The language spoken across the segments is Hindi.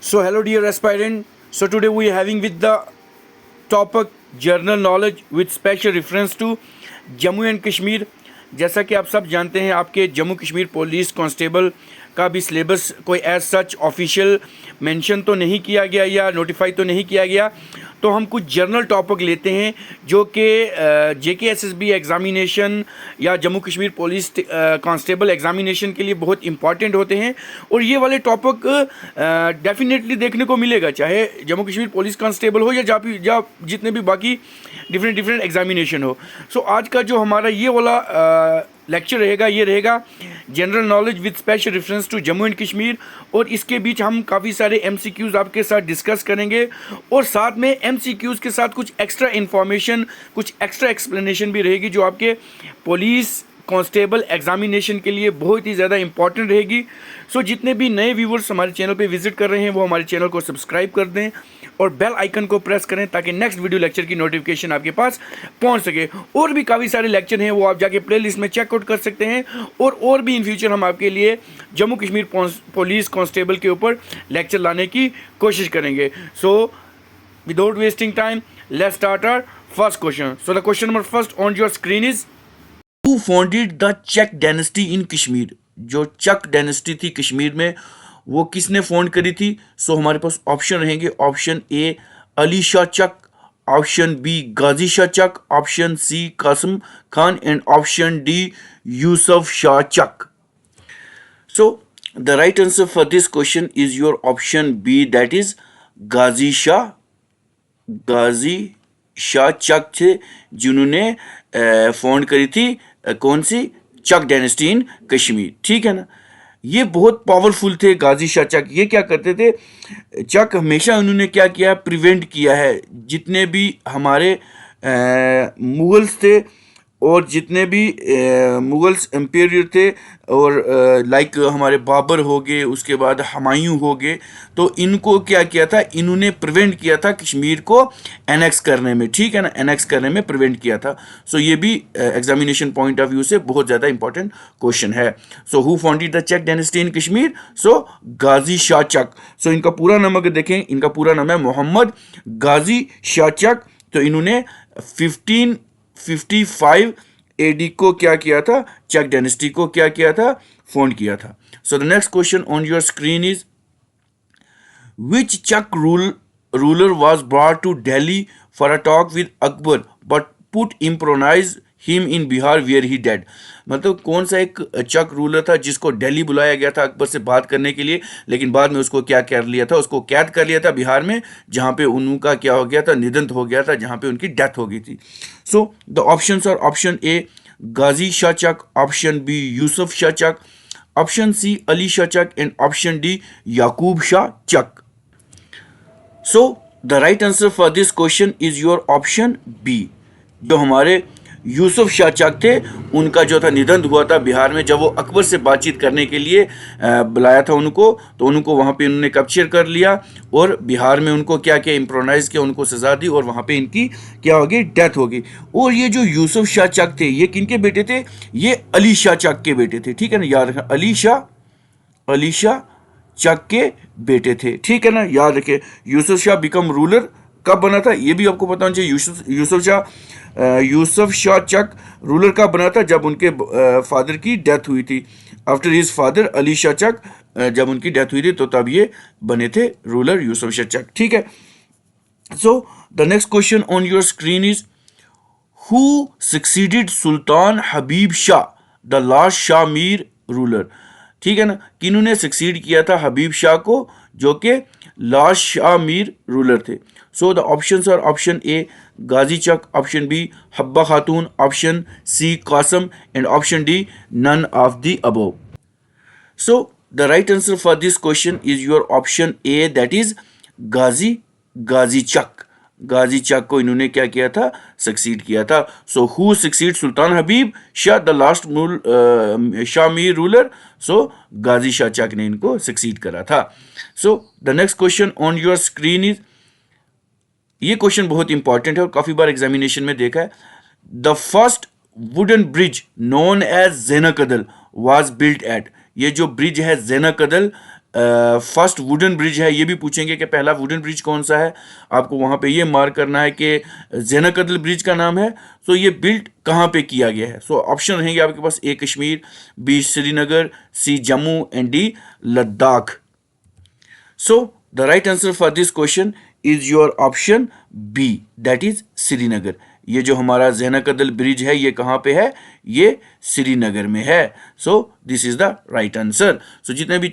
So hello dear aspirant. So today we are having with the topic general knowledge with special reference to Jammu and Kashmir. जैसा कि आप सब जानते हैं, आपके जम्मू कश्मीर पुलिस कांस्टेबल का भी सिलेबस कोई एज सच ऑफिशियल मेंशन तो नहीं किया गया या नोटिफाई तो नहीं किया गया, तो हम कुछ जर्नल टॉपिक लेते हैं जो कि JKSSB एग्ज़ामिनेशन या Jammu Kashmir police constable examination के लिए बहुत इंपॉर्टेंट होते हैं। और ये वाले टॉपिक डेफिनेटली देखने को मिलेगा, चाहे जम्मू कश्मीर पुलिस कांस्टेबल हो या जितने भी बाकी डिफरेंट एग्ज़ामिनेशन हो। सो आज का जो हमारा ये वाला लेक्चर रहेगा, ये रहेगा general knowledge with special reference to Jammu and Kashmir. और इसके बीच हम काफ़ी सारे MCQs आपके साथ डिस्कस करेंगे और साथ में MCQs के साथ कुछ एक्स्ट्रा इन्फॉर्मेशन, कुछ एक्स्ट्रा एक्सप्लेनेशन भी रहेगी जो आपके पुलिस कांस्टेबल एग्जामिनेशन के लिए बहुत ही ज़्यादा इंपॉर्टेंट रहेगी। सो जितने भी नए व्यूवर्स हमारे चैनल पे विजिट कर रहे हैं वो हमारे चैनल को सब्सक्राइब कर दें और बेल आइकन को प्रेस करें ताकि नेक्स्ट वीडियो लेक्चर की नोटिफिकेशन आपके पास पहुंच सके। और भी काफ़ी सारे लेक्चर हैं, वो आप जाके प्लेलिस्ट में चेकआउट कर सकते हैं। और भी इन फ्यूचर हम आपके लिए जम्मू कश्मीर पुलिस कांस्टेबल के ऊपर लेक्चर लाने की कोशिश करेंगे। So without wasting time let's start our first question. So the question number first on your screen is who founded the Chak dynasty in Kashmir. जो चक डायनेस्टी थी कश्मीर में, वो किसने फाउंड करी थी? सो हमारे पास ऑप्शन रहेंगे। Option A Ali Shah Chak, option B Ghazi Shah Chak, option C Kasim Khan and option D Yusuf Shah Chak. So the right answer for this question is your option B, that is Ghazi Shah Chak थे जिन्होंने फाउंड करी थी कौन सी चक डायनेस्टी इन कश्मीर। ठीक है ना, ये बहुत पावरफुल थे गाजी शाह चक। ये क्या करते थे, चक हमेशा उन्होंने क्या किया, प्रिवेंट किया है जितने भी हमारे मुगल्स थे और जितने भी मुगल्स एम्पायर थे और लाइक हमारे बाबर हो गए, उसके बाद हुमायूं हो गए, तो इनको क्या किया था, इन्होंने प्रिवेंट किया था कश्मीर को एनेक्स करने में। ठीक है ना, एनेक्स करने में प्रिवेंट किया था। सो ये भी एग्जामिनेशन पॉइंट ऑफ व्यू से बहुत ज़्यादा इंपॉर्टेंट क्वेश्चन है। So who founded the Chak dynasty in Kashmir? So Ghazi Shah Chak. So इनका पूरा नाम अगर देखें, इनका पूरा नाम है मोहम्मद गाजी शाह चक। तो इन्होंने 1555 AD को क्या किया था, चक डायनेस्टी को क्या किया था, फाउंड किया था। So the next question on your screen is which Chak ruler was brought to Delhi for a talk with Akbar but put imprison him in Bihar where he died. मतलब कौन सा एक चक रूलर था जिसको दिल्ली बुलाया गया था अकबर से बात करने के लिए, लेकिन बाद में उसको क्या कर लिया था, उसको कैद कर लिया था बिहार में, जहाँ पे उनका क्या हो गया था, निधन हो गया था, जहाँ पे उनकी डेथ हो गई थी। So the options are option A Ghazi Shah Chak, option B Yusuf Shah Chak, option C Ali Shah Chak and option D Yakub Shah Chak. So the right answer for this question is your option B. जो हमारे यूसुफ शाह चक थे, उनका जो था निधन हुआ था बिहार में, जब वो अकबर से बातचीत करने के लिए बुलाया था उनको, तो उनको वहाँ पे उन्होंने कैप्चर कर लिया और बिहार में उनको क्या किया, इम्प्रोनाइज किया, उनको सजा दी और वहाँ पे इनकी क्या हो गई, डेथ हो गई। और ये जो यूसुफ शाह चक थे, ये किनके बेटे थे? ये अली शाह चक के बेटे थे। ठीक है ना, याद रखें, अली शाह चक के बेटे थे। ठीक है ना, याद रखें। यूसुफ शाह बिकम रूलर कब बना था, ये भी आपको पता होना चाहिए। यूसुफ शाह चक रूलर कब बना था? जब उनके फादर की डेथ हुई थी। After his father Ali Shah Chak, जब उनकी डेथ हुई थी तो तब ये बने थे रूलर यूसुफ शाह चक। ठीक है। So the next question on your screen is who succeeded Sultan Habib Shah the last Shah Mir ruler. ठीक है ना, किन्होंने सक्सीड किया था हबीब शाह को, जो कि लास्ट शाह मीर रूलर थे। So the options are option A Ghazi Chak, option B Habba Khatoon, option C Kasam and option D none of the above. So the right answer for this question is your option A, that is Ghazi Chak. Ghazi Chak को इन्होंने क्या किया था, सक्सीड किया था। So who succeed Sultan Habib Shah the last Shah Mir ruler? So Ghazi Shah Chak ने इनको सक्सीड करा था। So the next question on your screen is, ये क्वेश्चन बहुत इंपॉर्टेंट है और काफी बार एग्जामिनेशन में देखा है। The first wooden bridge known as Zaina Kadal was built at. ये जो ब्रिज है ज़ैना कदल, फर्स्ट वुडन ब्रिज है, ये भी पूछेंगे कि पहला वुडन ब्रिज कौन सा है। आपको वहाँ पे ये मार्क करना है कि ज़ैनकदल ब्रिज का नाम है, सो ये बिल्ट कहाँ पे किया गया है। सो ऑप्शन रहेंगे आपके पास, A Kashmir, B Srinagar, C Jammu and D Ladakh. So the right answer for this question is your option B, that is Srinagar. ये जो हमारा ज़ैनकदल ब्रिज है ये कहाँ पे है, ये श्रीनगर में है। So this is the right answer. So जितने भी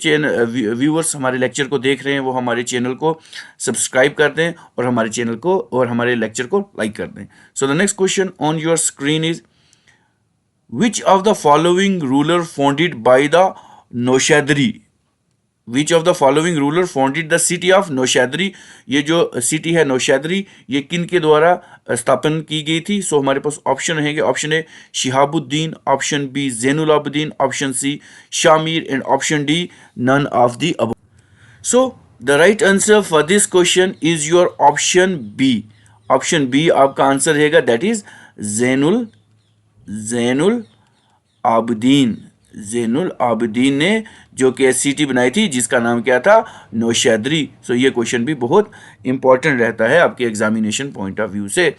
व्यूअर्स हमारे लेक्चर को देख रहे हैं वो हमारे चैनल को सब्सक्राइब कर दें और हमारे चैनल को और हमारे लेक्चर को लाइक कर दें। So the next question on your screen is which of the following ruler founded by the Naushahri. Which of the following ruler founded the city of Naushahri. ये जो सिटी है नौशैदरी ये किन के द्वारा स्थापन की गई थी। सो हमारे पास ऑप्शन रहेंगे, option A Shihabuddin, option B Zainul Abidin, option C Shamir and option D none of the above. So the right answer for this question is your option B. Option B आपका आंसर रहेगा, दैट इज जैनुल आबदीन। जैनुल आबदीन ने जो कि सिटी बनाई थी जिसका नाम क्या था, नौशैदरी। सो ये क्वेश्चन भी बहुत इंपॉर्टेंट रहता है आपके एग्जामिनेशन पॉइंट ऑफ व्यू से।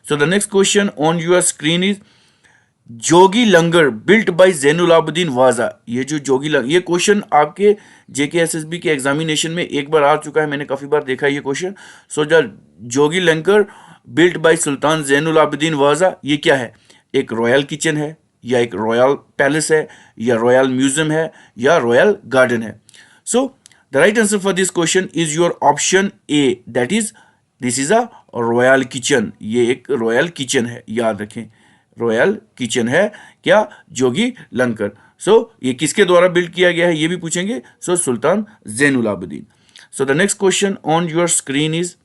So the next question on your screen is Jogi Langar built bye Zainul Abidin वाजा। ये जो जोगी लंगर, ये क्वेश्चन आपके JKSSB के एग्जामिनेशन में एक बार आ चुका है, मैंने काफ़ी बार देखा है ये question. So the Jogi Langar built by Sultan Zainul Abidin वाजा, ये क्या है, एक रॉयल किचन है या एक रॉयल पैलेस है या रॉयल म्यूजियम है या रॉयल गार्डन है। So the right answer for this question is your option A, that is this is a royal kitchen. ये एक रॉयल किचन है, याद रखें, रॉयल किचन है क्या, जोगी लंगर। सो ये किसके द्वारा बिल्ड किया गया है ये भी पूछेंगे। So Sultan Zainul Abidin. So the next question on your screen is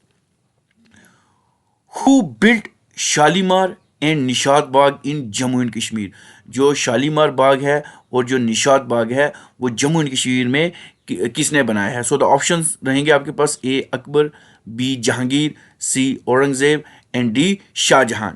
who built Shalimar and Nishat Bagh in Jammu and Kashmir. जो शालीमार बाग है और जो निशात बाग है वो जम्मू एंड कश्मीर में किसने बनाया है। सो द ऑप्शंस रहेंगे आपके पास, A Akbar, B Jahangir, C Aurangzeb and D Shahjahan.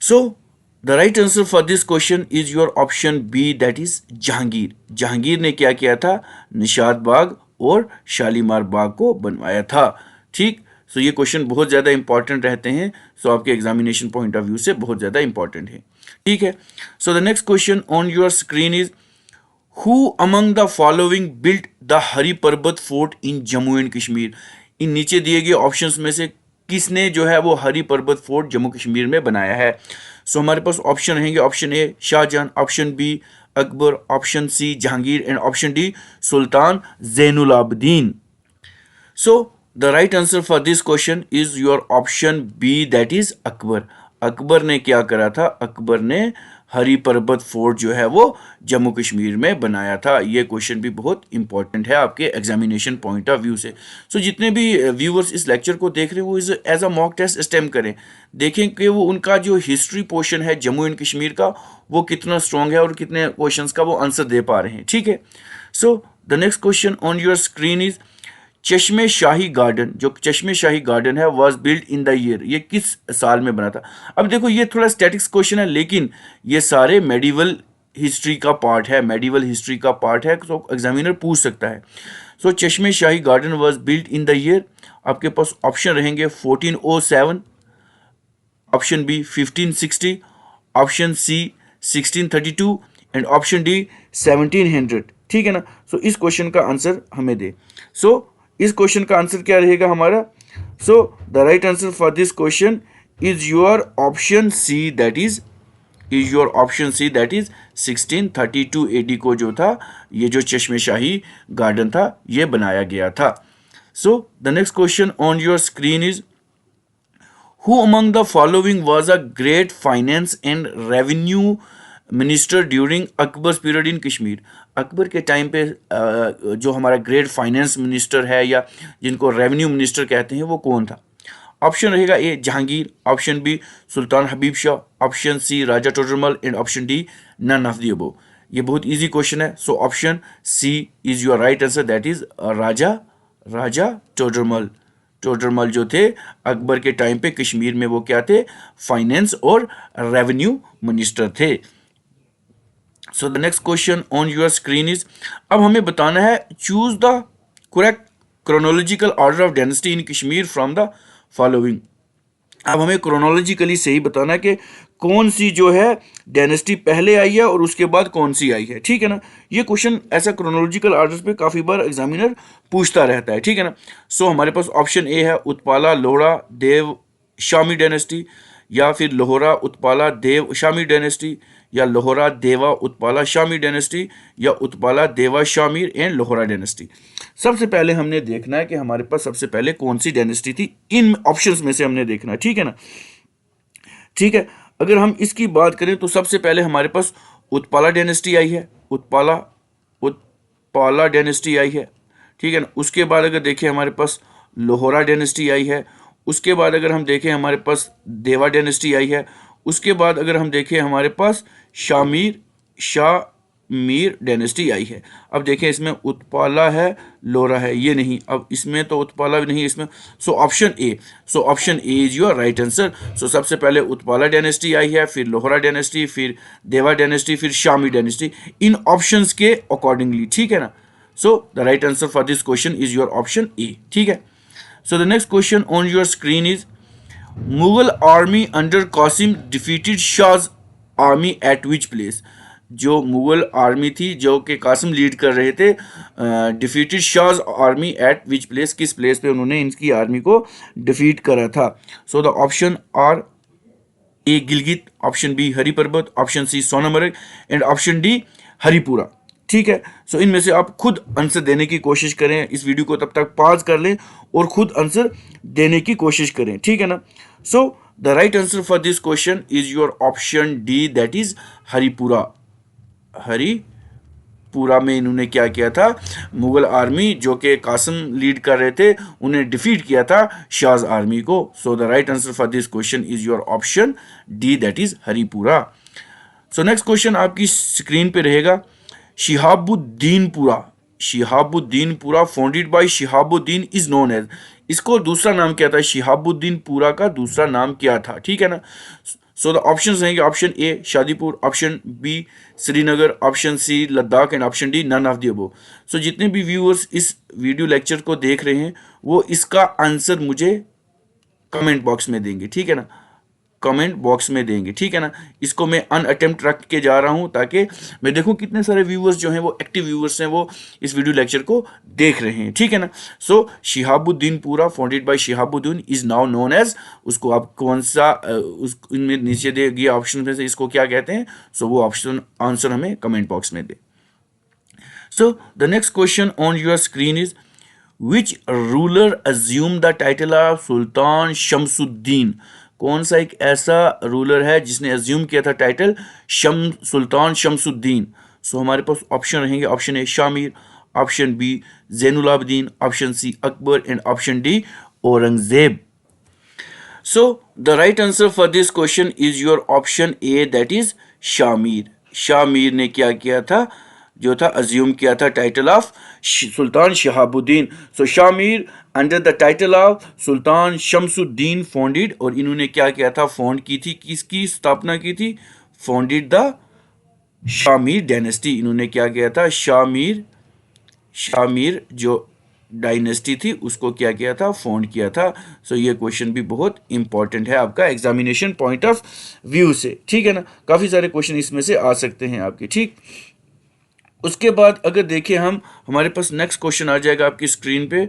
So the right answer for this question is your option B, that is Jahangir. Jahangir ने क्या किया था, निशात बाग और शालीमार बाग को बनवाया था। ठीक, सो ये क्वेश्चन बहुत ज़्यादा इंपॉर्टेंट रहते हैं। सो आपके एग्जामिनेशन पॉइंट ऑफ व्यू से बहुत ज़्यादा इंपॉर्टेंट है। ठीक है, so the next question on your screen is who among the following built the Hari Parbat fort in Jammu and Kashmir. इन नीचे दिए गए ऑप्शंस में से किसने जो है वो हरी पर्वत फोर्ट जम्मू कश्मीर में बनाया है। सो हमारे पास ऑप्शन रहेंगे, option A Shahjahan, option B Akbar, option C Jahangir and option D Sultan Zainul Abidin. So the right answer for this question is your option B, that is Akbar. Akbar ने क्या करा था, अकबर ने हरी पर्वत फोर्ट जो है वो जम्मू कश्मीर में बनाया था। ये क्वेश्चन भी बहुत इंपॉर्टेंट है आपके एग्जामिनेशन पॉइंट ऑफ व्यू से। सो जितने भी व्यूअर्स इस लेक्चर को देख रहे हैं वो as a mock test attempt करें, देखें कि वो उनका जो हिस्ट्री पोर्शन है जम्मू एंड कश्मीर का वो कितना स्ट्रॉन्ग है और कितने क्वेश्चंस का वो आंसर दे पा रहे हैं। ठीक है, so the next question on your screen is चश्मे शाही गार्डन। जो चश्मे शाही गार्डन है was build in the year, ये किस साल में बना था। अब देखो ये थोड़ा स्टैटिक्स क्वेश्चन है लेकिन ये सारे मेडिवल हिस्ट्री का पार्ट है, मेडिवल हिस्ट्री का पार्ट है, तो एग्जामिनर पूछ सकता है। So Chashme Shahi garden was build in the year, आपके पास ऑप्शन रहेंगे 1407, option B 1560, option C 1632 and option D 1700। ठीक है ना, सो इस क्वेश्चन का आंसर हमें दे। सो इस क्वेश्चन का आंसर क्या रहेगा हमारा। So the right answer for this question is your option C, that is your option C, that is 1632 AD को जो था ये जो चश्मे शाही गार्डन था ये बनाया गया था। So the next question on your screen is who among the following was a great finance and revenue minister during Akbar's period in Kashmir. Akbar के टाइम पे जो हमारा ग्रेट फाइनेंस मिनिस्टर है या जिनको रेवेन्यू मिनिस्टर कहते हैं वो कौन था। ऑप्शन रहेगा A Jahangir, option B Sultan Habib Shah, option C Raja Todarmal and option D none of the above. ये बहुत इजी क्वेश्चन है। So option C is your right answer, that is Raja Todarmal. Todarmal जो थे अकबर के टाइम पे कश्मीर में वो क्या थे, फाइनेंस और रेवेन्यू मिनिस्टर थे। So the next question on your screen is, अब हमें बताना है choose the correct chronological order of dynasty in Kashmir from the following. अब हमें क्रोनोलॉजिकली सही बताना है कि कौन सी जो है डायनेस्टी पहले आई है और उसके बाद कौन सी आई है, ठीक है ना। ये क्वेश्चन ऐसा क्रोनोलॉजिकल ऑर्डर पे काफ़ी बार एग्जामिनर पूछता रहता है, ठीक है ना। सो हमारे पास ऑप्शन ए है उत्पाला लोहड़ा देव शामी डायनेस्टी, या फिर लोहरा उत्पाला देव शामी डायनेस्टी, या लोहरा देवा उत्पाला शामी डायनेस्टी, या उत्पाला देवा शामीर एंड लोहरा डायनेस्टी। सबसे पहले हमने देखना है कि हमारे पास सबसे पहले कौन सी डायनेस्टी थी, इन ऑप्शंस में से हमने देखना है, ठीक है ना। ठीक है, अगर हम इसकी बात करें तो सबसे पहले हमारे पास उत्पाला डायनेस्टी आई है, उत्पाला उत्पाला डायनेस्टी आई है, ठीक है ना। उसके बाद अगर देखें हमारे पास लोहरा डायनेस्टी आई है, उसके बाद अगर हम देखें हमारे पास देवा डायनेस्टी आई है, उसके बाद अगर हम देखें हमारे पास शामीर डायनेस्टी आई है। अब देखें इसमें उत्पाला है लोहरा है, ये नहीं, अब इसमें तो उत्पाला भी नहीं इसमें, so option A, so option A is your right answer. So सबसे पहले उत्पाला डायनेस्टी आई है, फिर लोहरा डायनेस्टी, फिर देवा डायनेस्टी, फिर शामी डायनेस्टी, इन ऑप्शंस के अकॉर्डिंगली, ठीक है ना। So the right answer for this question is your option A, ठीक है। So the next question on your screen is, Mughal army under Kasim defeated Shahaj army at which place. जो मुगल आर्मी थी जो कि कासिम लीड कर रहे थे, defeated Shahaj army at which place, किस प्लेस पे उन्होंने इनकी आर्मी को डिफीट करा था। So the option are A Gilgit, option B Hari Parbat, option C Sonamarg and option D Haripura, ठीक है। सो इनमें से आप खुद आंसर देने की कोशिश करें, इस वीडियो को तब तक पॉज कर लें और खुद आंसर देने की कोशिश करें, ठीक है ना। So the right answer for this question is your option D, that is Haripura. Haripura में इन्होंने क्या किया था, मुगल आर्मी जो कि कासिम लीड कर रहे थे उन्हें डिफीट किया था शाहज आर्मी को। So the right answer for this question is your option D, that is Haripura. So next question आपकी स्क्रीन पे रहेगा, Shihabuddinpura, Shihabuddinpura founded by Shihabuddin is known as, इसको दूसरा नाम क्या था, शिहाबुद्दीनपुरा का दूसरा नाम क्या था, ठीक है ना। सो द ऑप्शंस रहेंगे, option A Shadipur, option B Srinagar, option C Ladakh and option D none of the above. So जितने भी व्यूअर्स इस वीडियो लेक्चर को देख रहे हैं वो इसका आंसर मुझे कमेंट बॉक्स में देंगे, ठीक है ना, कमेंट बॉक्स में देंगे, ठीक है ना। इसको मैं अनअटेम्प्ट रख के जा रहा हूं ताकि मैं देखूं कितने सारे व्यूअर्स जो हैं वो एक्टिव व्यूअर्स हैं, वो इस वीडियो लेक्चर को देख रहे हैं, ठीक है ना। सो शिहाबुद्दीन पूरा founded by Shihabuddin is now known as, उसको आप कौन सा उस इनमें नीचे दे गए ऑप्शन में से इसको क्या कहते हैं, सो वो ऑप्शन आंसर हमें कमेंट बॉक्स में दे। So the next question on your screen is, which ruler assume the title of Sultan Shamsuddin, कौन सा एक ऐसा रूलर है जिसने अज्यूम किया था टाइटल सुल्तान शमसुद्दीन। सो हमारे पास ऑप्शन रहेंगे, option A Shamir, option B Zainul Abidin, option C Akbar and option D Aurangzeb. So the right answer for this question is your option A, that is Shamir. Shamir ने क्या किया था, जो था अज्यूम किया था title of Sultan Shahabuddin. So Shamir under the title of Sultan Shamsuddin founded, और इन्होंने क्या किया था, फाउंड की थी, किसकी स्थापना की थी, फाउंडेड द शामिर डायनेस्टी। इन्होंने क्या किया था, शामिर जो डायनेस्टी थी उसको क्या किया था, फाउंड किया था। सो ये क्वेश्चन भी बहुत इंपॉर्टेंट है आपका एग्जामिनेशन पॉइंट ऑफ व्यू से, ठीक है ना। काफ़ी सारे क्वेश्चन इसमें से आ सकते हैं आपके, ठीक। उसके बाद अगर देखें हम, हमारे पास नेक्स्ट क्वेश्चन आ जाएगा आपकी स्क्रीन पे,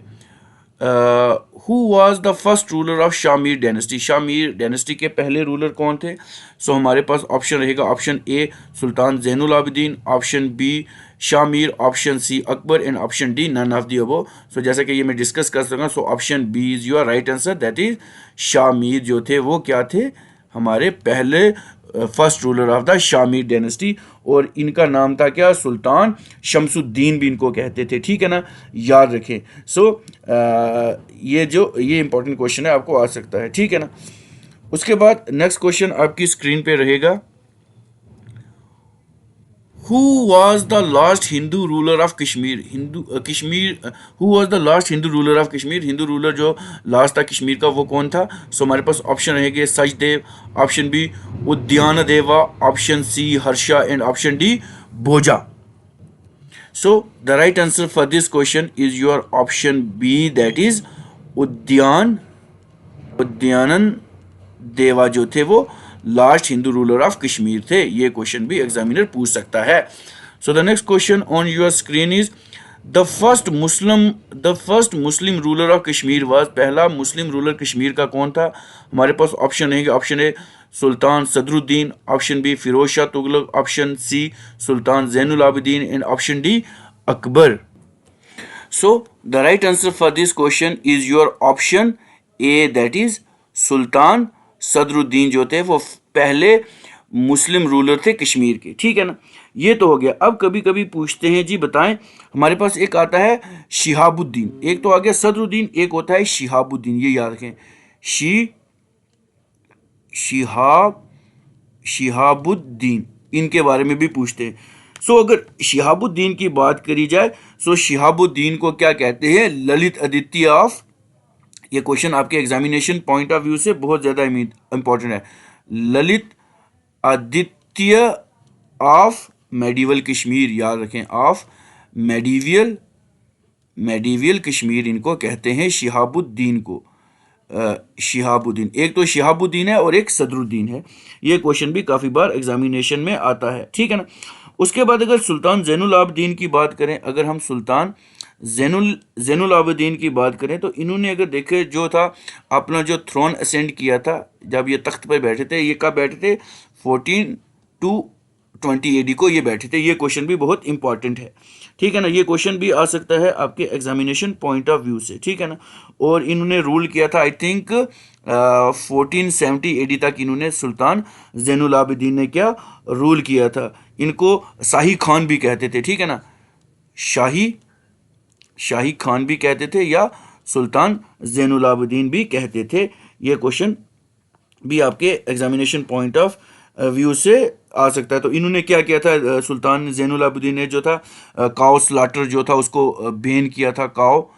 who was the first ruler of Shamir dynasty, Shamir dynasty के पहले रूलर कौन थे। सो हमारे पास ऑप्शन रहेगा, option A Sultan Zainul Abidin, option B Shamir, option C Akbar and option D none of the above. So जैसा कि ये मैं डिस्कस कर सकूँगा, so option B is your right answer, that is Shamir जो थे वो क्या थे, हमारे पहले first ruler of the Shamir dynasty, और इनका नाम था क्या, सुल्तान शमसुद्दीन भी इनको कहते थे, ठीक है ना, याद रखें। सो ये इंपॉर्टेंट क्वेश्चन है, आपको आ सकता है, ठीक है ना। उसके बाद नेक्स्ट क्वेश्चन आपकी स्क्रीन पे रहेगा, Who was the last Hindu ruler of Kashmir? Who was the last Hindu ruler of Kashmir? Hindu ruler जो लास्ट था कश्मीर का वो कौन था। सो हमारे पास ऑप्शन रहेंगे, Sachdev, option B Udyana Deva, option C Harsha and option D Bhoja. So the right answer for this question is your option B, that is Udyana Deva जो थे वो last Hindu ruler of Kashmir थे. ये क्वेश्चन भी एग्जामिनर पूछ सकता है. So the next question on your screen is the first Muslim ruler of Kashmir was. पहला मुस्लिम रूलर कश्मीर का कौन था? हमारे पास ऑप्शन है. Option A Sultan Sadruddin, option B Firoz Shah Tughlaq, option C Sultan Zainul Abidin and option D Akbar. So the right answer for this question is your option A, that is Sultan Sadruddin जो थे वो पहले मुस्लिम रूलर थे कश्मीर के. ठीक है ना, ये तो हो गया. अब कभी कभी पूछते हैं जी बताएं, हमारे पास एक आता है शिहाबुद्दीन, एक तो आ गया सदरुद्दीन, एक होता है शिहाबुद्दीन. ये याद रखें, शिहाबुद्दीन, इनके बारे में भी पूछते हैं. सो अगर शिहाबुद्दीन की बात करी जाए, सो शिहाबुद्दीन को क्या कहते हैं? ललित आदित्य ऑफ. ये क्वेश्चन आपके एग्जामिनेशन पॉइंट ऑफ व्यू से बहुत ज़्यादा इंपॉर्टेंट है. ललित आदित्य ऑफ मेडिवल कश्मीर, याद रखें, ऑफ मेडिवियल कश्मीर इनको कहते हैं शिहाबुद्दीन को. शिहाबुद्दीन, एक तो शिहाबुद्दीन है और एक सदरुद्दीन है. ये क्वेश्चन भी काफ़ी बार एग्जामिनेशन में आता है. ठीक है ना. उसके बाद अगर सुल्तान जैनुल आबिदीन की बात करें, अगर हम सुल्तान जैनुल आबिदीन की बात करें तो इन्होंने अगर देखे जो था अपना जो थ्रोन असेंड किया था, जब ये तख्त पर बैठे थे, ये कब बैठे थे? 14 to 20 AD को ये बैठे थे. ये क्वेश्चन भी बहुत इंपॉर्टेंट है. ठीक है ना, ये क्वेश्चन भी आ सकता है आपके एग्जामिनेशन पॉइंट ऑफ व्यू से. ठीक है ना. और इन्होंने रूल किया था आई थिंक 1470 AD तक इन्होंने सुल्तान जैनुल आबिदीन ने क्या रूल किया था. इनको शाही खान भी कहते थे. ठीक है ना, शाही खान भी कहते थे या सुल्तान जैनुल आबिदीन भी कहते थे. ये क्वेश्चन भी आपके एग्जामिनेशन पॉइंट ऑफ व्यू से आ सकता है. तो इन्होंने क्या किया था? सुल्तान जैनुल आबिदीन ने जो था काओ स्लाटर जो था उसको बैन किया था. काओ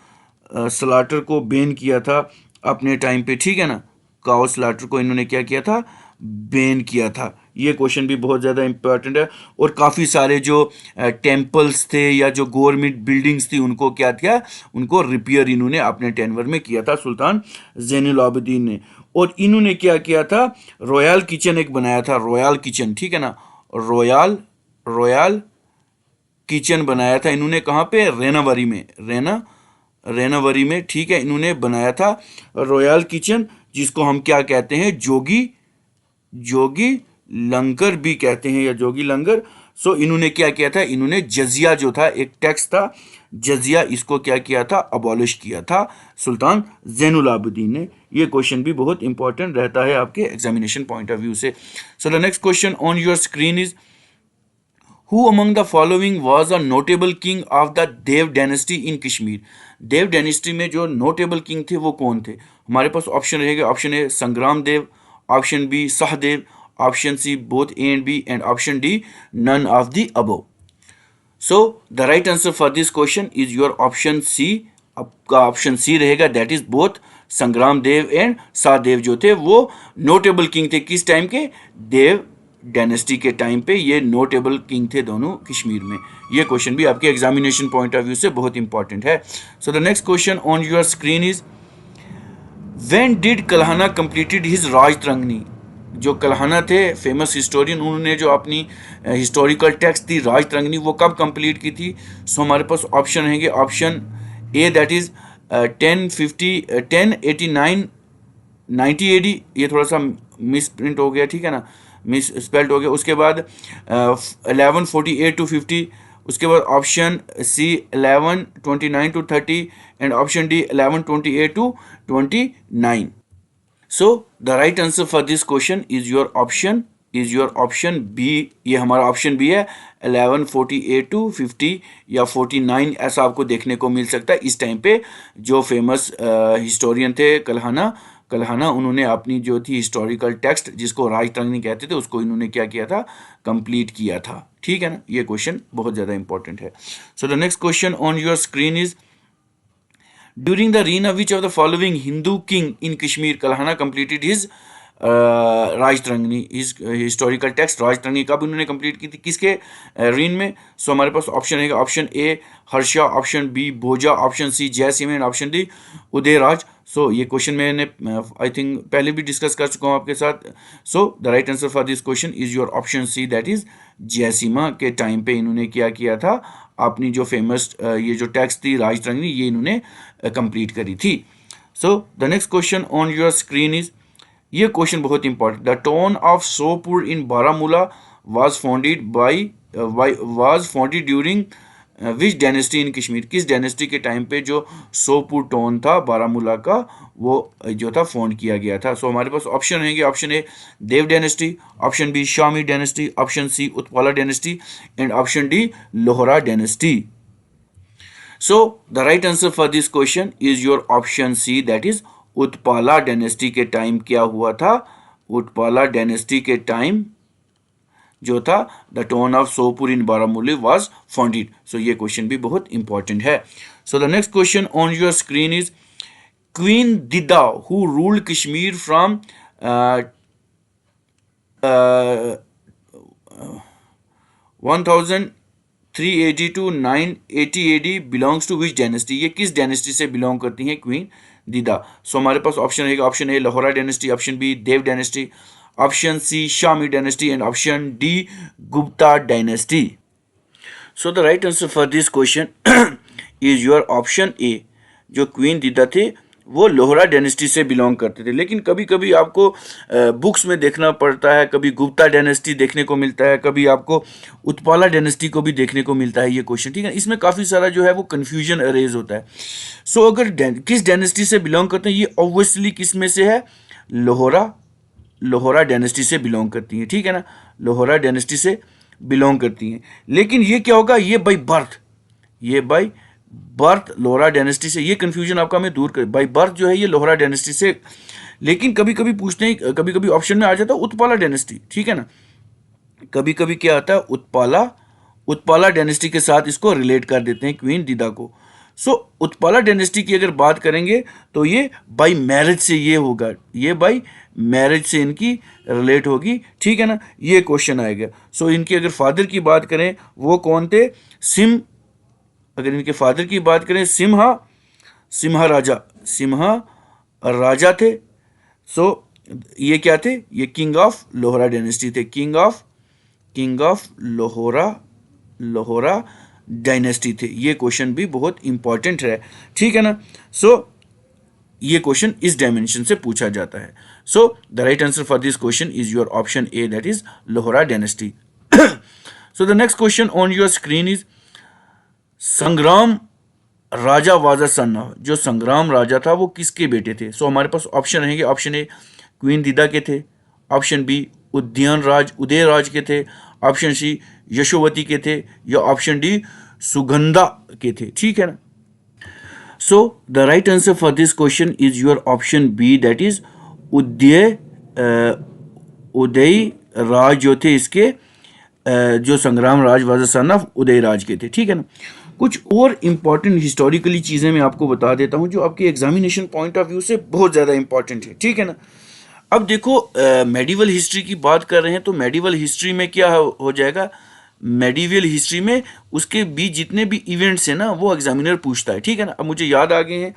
स्लाटर को बैन किया था अपने टाइम पे. ठीक है ना, काओ स्लाटर को इन्होंने क्या किया था? बैन किया था. ये क्वेश्चन भी बहुत ज़्यादा इंपॉर्टेंट है. और काफ़ी सारे जो टेम्पल्स थे या जो गवर्नमेंट बिल्डिंग्स थी उनको क्या किया? उनको रिपेयर इन्होंने अपने टेनवर में किया था सुल्तान जैनुल आबिदीन ने. और इन्होंने क्या किया था? रॉयल किचन एक बनाया था, रॉयल किचन. ठीक है ना, रॉयल किचन बनाया था इन्होंने. कहाँ पे? रेनावरी में. ठीक है, इन्होंने बनाया था रॉयल किचन, जिसको हम क्या कहते हैं? जोगी लंगर भी कहते हैं या जोगी लंगर. सो इन्होंने क्या किया था? इन्होंने जजिया जो था, एक टैक्स था जजिया, इसको क्या किया था? अबॉलिश किया था सुल्तान जैनुल आबिदीन ने. ये क्वेश्चन भी बहुत इंपॉर्टेंट रहता है आपके एग्जामिनेशन पॉइंट ऑफ व्यू से. So the next question on your screen is who among the following was a notable king of the Dev dynasty in Kashmir. Dev dynasty में जो नोटेबल किंग थे वो कौन थे? हमारे पास ऑप्शन रहेगा. Option A Sangram Dev, option B Sahadev, option C both A and B and option D none of the above. So the right answer for this question is your option C. आपका ऑप्शन सी रहेगा, दैट इज बोथ संग्राम देव एंड सहदेव जो थे वो नोटेबल किंग थे. किस टाइम के? देव डायनेस्टी के टाइम पे ये नोटेबल किंग थे दोनों कश्मीर में. ये क्वेश्चन भी आपके एग्जामिनेशन पॉइंट ऑफ व्यू से बहुत इंपॉर्टेंट है. So the next question on your screen is when did Kalhana completed his Rajatarangini. जो कल्हाना थे फेमस हिस्टोरियन, उन्होंने जो अपनी हिस्टोरिकल टेक्स्ट थी राजतरंगिणी वो कब कंप्लीट की थी? सो हमारे पास ऑप्शन रहेंगे. Option A, that is 1089 90 AD. ये थोड़ा सा मिस प्रिंट हो गया. ठीक है ना, मिस स्पेल्ड हो गया. उसके बाद 1148 to 50. उसके बाद option C 1129 to 30 and option D 1128 to 29. So the right answer for this question is your option B. ये हमारा ऑप्शन बी है. 1148 to 50 या 49 ऐसा आपको देखने को मिल सकता है. इस टाइम पे जो फेमस हिस्टोरियन थे कल्हाना, उन्होंने अपनी जो थी हिस्टोरिकल टेक्स्ट जिसको राजतरंगिणी कहते थे उसको इन्होंने क्या किया था? कंप्लीट किया था. ठीक है ना, ये क्वेश्चन बहुत ज़्यादा इंपॉर्टेंट है. So the next question on your screen is during the reign of which of the following Hindu king in Kashmir Kalhana completed his Rajatarangini is historical text. Rajatarangini कब इन्होंने कंप्लीट की थी, किसके रेन में? सो हमारे पास ऑप्शन रहेगा option A Harsha, option B Bhoja, option C Jaysingh and option D Udayraj. सो ये क्वेश्चन मैंने आई थिंक पहले भी डिस्कस कर चुका हूँ आपके साथ। So the right answer for this question is your option C, that is Jayasimha के टाइम पे इन्होंने क्या किया था, अपनी जो फेमस ये जो टेक्स्ट थी राजतरंगिणी ये इन्होंने कंप्लीट करी थी। So the next question on your screen is, ये क्वेश्चन बहुत important, the town of Sopur in Baramulla was founded during which dynasty in Kashmir. किस डायनेस्टी के टाइम पे जो सोपुर टाउन था बारामूला का वो जो था फाउंड किया गया था। सो हमारे पास ऑप्शन रहेंगे option A Dev dynasty, option B Shami dynasty, option C Utpala dynasty and option D Lohara dynasty. So the right answer for this question is your option C, that is Utpala dynasty के टाइम क्या हुआ था, उत्पाला डायनेस्टी के टाइम जो था the town of Sopur in Baramulla was founded. So ये क्वेश्चन भी बहुत इंपॉर्टेंट है। So the next question on your screen is queen Didda who ruled Kashmir from 1003 AD to 980 AD belongs to which dynasty. ये किस डायनेस्टी से बिलोंग करती हैं क्वीन दिदा? सो हमारे पास ऑप्शन रहेगा option A Lohara dynasty, option B Dev dynasty, option C Shami dynasty and option D Gupta dynasty. So the right answer for this question is your option A. जो क्वीन दिदा थे वो लोहरा डायनेस्टी से बिलोंग करते थे, लेकिन कभी कभी आपको बुक्स में देखना पड़ता है, कभी गुप्ता डायनेस्टी देखने को मिलता है, कभी आपको उत्पाला डायनेस्टी को भी देखने को मिलता है ये क्वेश्चन, ठीक है। इसमें काफ़ी सारा जो है वो कन्फ्यूजन अरेज होता है। सो अगर किस डायनेस्टी से बिलोंग करते हैं, ये ऑब्वियसली किस में से है, लोहरा डायनेस्टी से बिलोंग करती हैं, ठीक है ना, लोहरा डायनेस्टी से बिलोंग करती हैं। लेकिन ये क्या होगा, ये बाई बर्थ लोहरा डायनेस्टी से, ये कंफ्यूजन आपका मैं दूर कर, बाई बर्थ जो है ये लोहरा डायनेस्टी से, लेकिन कभी कभी पूछते हैं, कभी कभी ऑप्शन में आ जाता है उत्पाला डायनेस्टी, ठीक है ना, कभी कभी क्या आता है उत्पाला डायनेस्टी के साथ इसको रिलेट कर देते हैं क्वीन दिदा को। सो उत्पाला डायनेस्टी की अगर बात करेंगे तो ये बाई मैरिज से ये होगा, ये बाई मैरिज से इनकी रिलेट होगी, ठीक है ना, ये क्वेश्चन आएगा। सो इनके अगर फादर की बात करें वो कौन थे, अगर इनके फादर की बात करें सिम्हा राजा थे। सो ये क्या थे, ये किंग ऑफ लोहरा डायनेस्टी थे, किंग ऑफ लोहरा डायनेस्टी थे। ये क्वेश्चन भी बहुत इंपॉर्टेंट है, ठीक है ना। सो ये क्वेश्चन इस डायमेंशन से पूछा जाता है। So the right answer for this question is your option A, that is Lohara dynasty. So the next question on your screen is Sangram Raja was a son of, जो संग्राम राजा था वो किसके बेटे थे? सो हमारे पास ऑप्शन रहेंगे ऑप्शन ए क्वीन दिदा के थे, ऑप्शन बी उदयराज के थे, ऑप्शन सी यशोवती के थे, या ऑप्शन डी सुगंधा के थे, ठीक है ना। So the right answer for this question is your option B, that is Udayraj जो थे इसके जो Sangram Raj was son of Udayraj के थे, ठीक है ना। कुछ और इंपॉर्टेंट हिस्टोरिकली चीज़ें मैं आपको बता देता हूँ जो आपके एग्जामिनेशन पॉइंट ऑफ व्यू से बहुत ज़्यादा इंपॉर्टेंट है, ठीक है ना। अब देखो मेडिवल हिस्ट्री की बात कर रहे हैं तो मेडिवल हिस्ट्री में क्या हो जाएगा, मेडिवल हिस्ट्री में उसके बीच जितने भी इवेंट्स हैं ना वो एग्जामिनर पूछता है, ठीक है ना। अब मुझे याद आ गए हैं।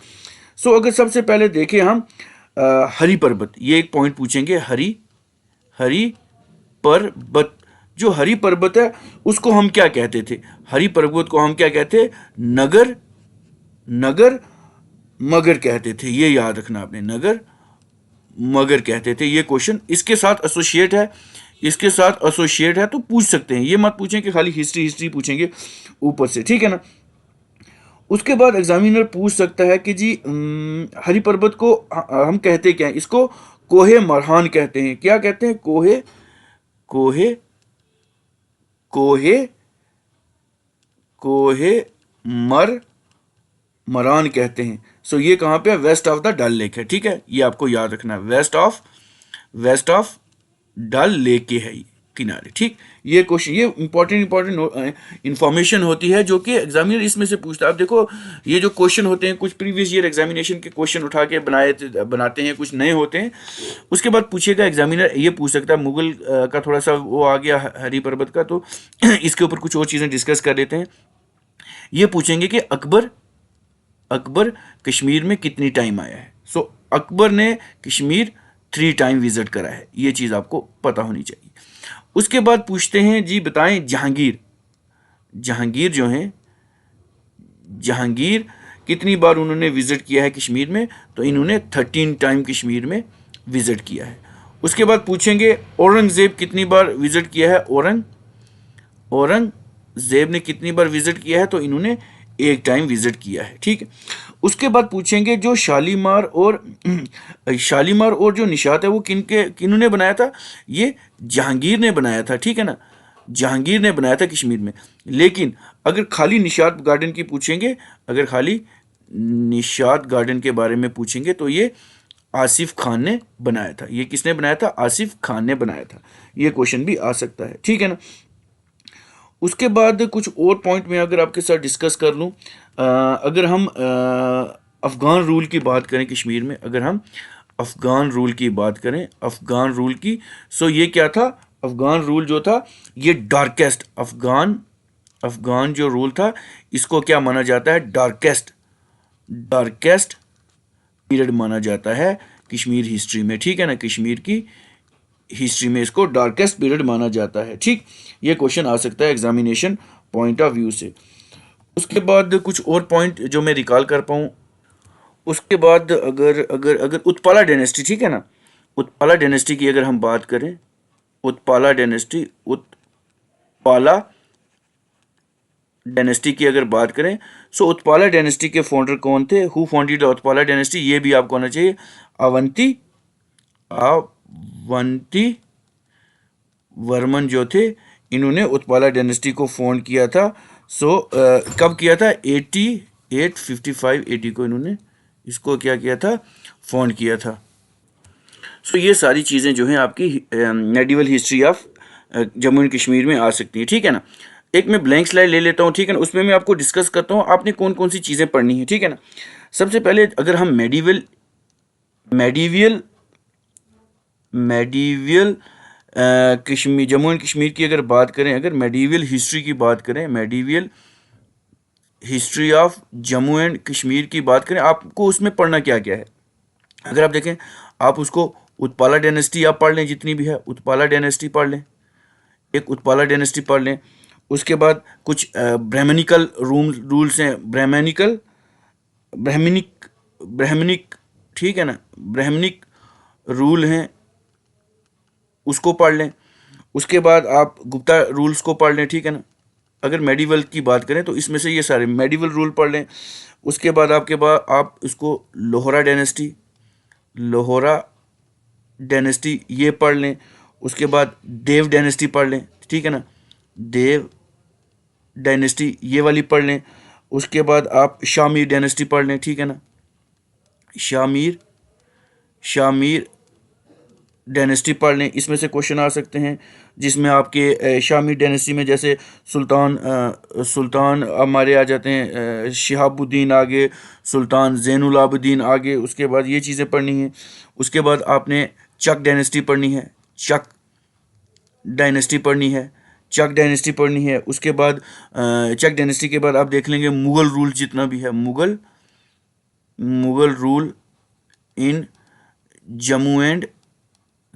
सो अगर सबसे पहले देखें हम हरि पर्वत, ये एक पॉइंट पूछेंगे, हरि पर्वत, जो हरि पर्वत है उसको हम क्या कहते थे, हरि पर्वत को हम क्या कहते, नगर मगर कहते थे, ये याद रखना आपने, नगर मगर कहते थे। ये क्वेश्चन इसके साथ एसोसिएट है तो पूछ सकते हैं, ये मत पूछें कि खाली हिस्ट्री पूछेंगे ऊपर से, ठीक है ना। उसके बाद एग्जामिनर पूछ सकता है कि जी हरि पर्वत को हम कहते क्या हैं, इसको कोहे मरहान कहते हैं, क्या कहते हैं, कोहे मरान कहते हैं। सो ये कहाँ पे है, west of the Dal lake है, ठीक है, ये आपको याद रखना है, वेस्ट ऑफ डल लेक के है किनारे। ठीक, ये क्वेश्चन, ये इंपॉर्टेंट इंफॉर्मेशन होती है जो कि एग्जामिनर इसमें से पूछता है। आप देखो ये जो क्वेश्चन होते हैं, कुछ प्रीवियस ईयर एग्जामिनेशन के क्वेश्चन उठा के बनाते हैं, कुछ नए होते हैं। उसके बाद पूछेगा एग्जामिनर, ये पूछ सकता है मुगल का थोड़ा सा वो आ गया हरी पर्वत का, तो इसके ऊपर कुछ और चीज़ें डिस्कस कर लेते हैं। ये पूछेंगे कि अकबर कश्मीर में कितनी टाइम आया है। सो अकबर ने कश्मीर 3 टाइम विजिट करा है, ये चीज़ आपको पता होनी चाहिए। उसके बाद पूछते हैं जी बताएं जहांगीर जो हैं, जहांगीर कितनी बार उन्होंने विजिट किया है कश्मीर में, तो इन्होंने 13 टाइम कश्मीर में विजिट किया है। उसके बाद पूछेंगे औरंगजेब कितनी बार विजिट किया है, औरंगजेब ने कितनी बार विजिट किया है, तो इन्होंने 1 टाइम विजिट किया है। ठीक है, उसके बाद पूछेंगे जो शालीमार और जो निशात है वो किन्होंने बनाया था, ये जहांगीर ने बनाया था। ठीक है ना, जहांगीर ने बनाया था कश्मीर में। लेकिन अगर खाली निशात गार्डन की पूछेंगे, अगर खाली निशात गार्डन के बारे में पूछेंगे, तो ये आसिफ खान ने बनाया था। ये किसने बनाया था, आसिफ खान ने बनाया था। ये क्वेश्चन भी आ सकता है। ठीक है ना, उसके बाद कुछ और पॉइंट में अगर आपके साथ डिस्कस कर लूँ, अगर हम अफ़गान रूल की बात करें कश्मीर में, अगर हम अफ़गान रूल की बात करें, अफ़गान रूल की, सो ये क्या था, अफ़गान रूल जो था ये डार्केस्ट, अफ़गान जो रूल था इसको क्या माना जाता है, डार्केस्ट पीरियड माना जाता है कश्मीर हिस्ट्री में। ठीक है ना, कश्मीर की हिस्ट्री में इसको डार्केस्ट पीरियड माना जाता है। ठीक, ये क्वेश्चन आ सकता है एग्जामिनेशन पॉइंट ऑफ व्यू से। उसके बाद कुछ और पॉइंट जो मैं रिकॉल कर पाऊँ, उसके बाद अगर अगर अगर उत्पाला डायनेस्टी, ठीक है ना, उत्पाला डायनेस्टी की अगर हम बात करें, उत्पाला डायनेस्टी की अगर बात करें, सो उत्पाला डायनेस्टी के फाउंडर कौन थे, हु फाउंडेड उत्पाला डायनेस्टी, ये भी आपको आना चाहिए। अवंती वर्मन जो थे, इन्होंने उत्पाला डायनेस्टी को फाउंड किया था। सो कब किया था, 8855 80 को इन्होंने इसको क्या किया था, फाउंड किया था। सो ये सारी चीज़ें जो हैं आपकी medieval history of Jammu and Kashmir में आ सकती हैं। ठीक है ना, एक मैं ब्लैंक स्लाइड ले लेता हूँ। ठीक है ना, उसमें मैं आपको डिस्कस करता हूँ आपने कौन कौन सी चीज़ें पढ़नी है। ठीक है ना, सबसे पहले अगर हम मेडिवल कश्मीर, जम्मू एंड कश्मीर की अगर बात करें, अगर मेडिवल हिस्ट्री की बात करें, medieval history of Jammu and Kashmir की बात करें, आपको उसमें पढ़ना क्या क्या है। अगर आप देखें, आप उसको उत्पाला डायनेस्टी आप पढ़ लें, जितनी भी है उत्पाला डायनेस्टी पढ़ लें, एक उत्पाला डायनेस्टी पढ़ लें। उसके बाद कुछ ब्राह्मणिकल रूल्स हैं, ब्राह्मणिक, ठीक है ना, ब्राह्मणिक रूल हैं, उसको पढ़ लें। उसके बाद आप गुप्ता रूल्स को पढ़ लें। ठीक है ना, अगर मेडिवल की बात करें तो इसमें से ये सारे मेडिवल रूल पढ़ लें। उसके बाद आप इसको लोहरा डायनेस्टी ये पढ़ लें। उसके बाद देव डायनेस्टी पढ़ लें। ठीक है ना, देव डायनेस्टी ये वाली पढ़ लें। उसके बाद आप शामीर डायनेस्टी पढ़ लें। ठीक है ना, शामीर डायनेस्टी पढ़ लें। इसमें से क्वेश्चन आ सकते हैं जिसमें शामी डायनेस्टी में जैसे सुल्तान हमारे आ जाते हैं, शिहाबुद्दीन आगे, सुल्तान ज़ैनुल आबिदीन आगे। उसके बाद ये चीज़ें पढ़नी है। उसके बाद आपने चक डायनेस्टी पढ़नी है, चक डायनेस्टी पढ़नी है। उसके बाद चक डायनेस्टी के बाद आप देख लेंगे मुग़ल रूल जितना भी है, Mughal rule in Jammu and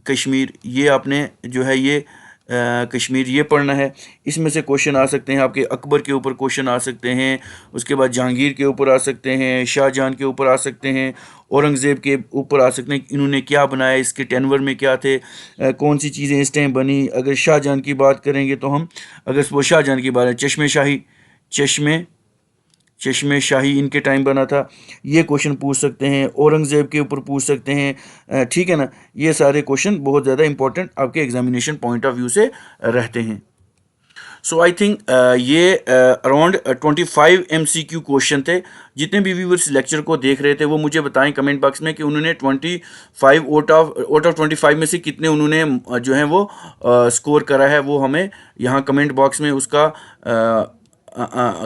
Kashmir, ये आपने जो है ये कश्मीर ये पढ़ना है। इसमें से क्वेश्चन आ सकते हैं आपके अकबर के ऊपर क्वेश्चन आ सकते हैं, उसके बाद जहांगीर के ऊपर आ सकते हैं, शाहजहां के ऊपर आ सकते हैं, औरंगज़ेब के ऊपर आ सकते हैं, इन्होंने क्या बनाया, इसके टेनवर में क्या थे, कौन सी चीज़ें इस टाइम बनी। अगर शाहजहां की बात करेंगे तो हम, अगर वो शाहजहां की बात है, चश्मे शाही इनके टाइम बना था, ये क्वेश्चन पूछ सकते हैं। औरंगज़ेब के ऊपर पूछ सकते हैं। ठीक है ना, ये सारे क्वेश्चन बहुत ज़्यादा इंपॉर्टेंट आपके एग्जामिनेशन पॉइंट ऑफ व्यू से रहते हैं। सो आई थिंक ये अराउंड 25 MCQ क्वेश्चन थे। जितने भी व्यूअर्स लेक्चर को देख रहे थे वो मुझे बताएं कमेंट बॉक्स में कि उन्होंने 25 आउट ऑफ 25 में से कितने उन्होंने जो है वो स्कोर करा है। वो हमें यहाँ कमेंट बॉक्स में उसका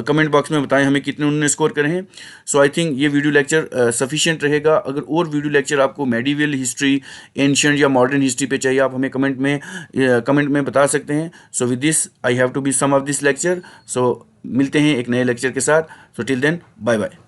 कमेंट बॉक्स में बताएं हमें कितने उन्होंने स्कोर करे हैं। सो आई थिंक ये वीडियो लेक्चर सफिशिएंट रहेगा। अगर और वीडियो लेक्चर आपको मेडिवल हिस्ट्री, एंशिएंट या मॉडर्न हिस्ट्री पे चाहिए, आप हमें कमेंट में बता सकते हैं। So with this I have to be some of this lecture. So मिलते हैं एक नए लेक्चर के साथ। So till then bye bye.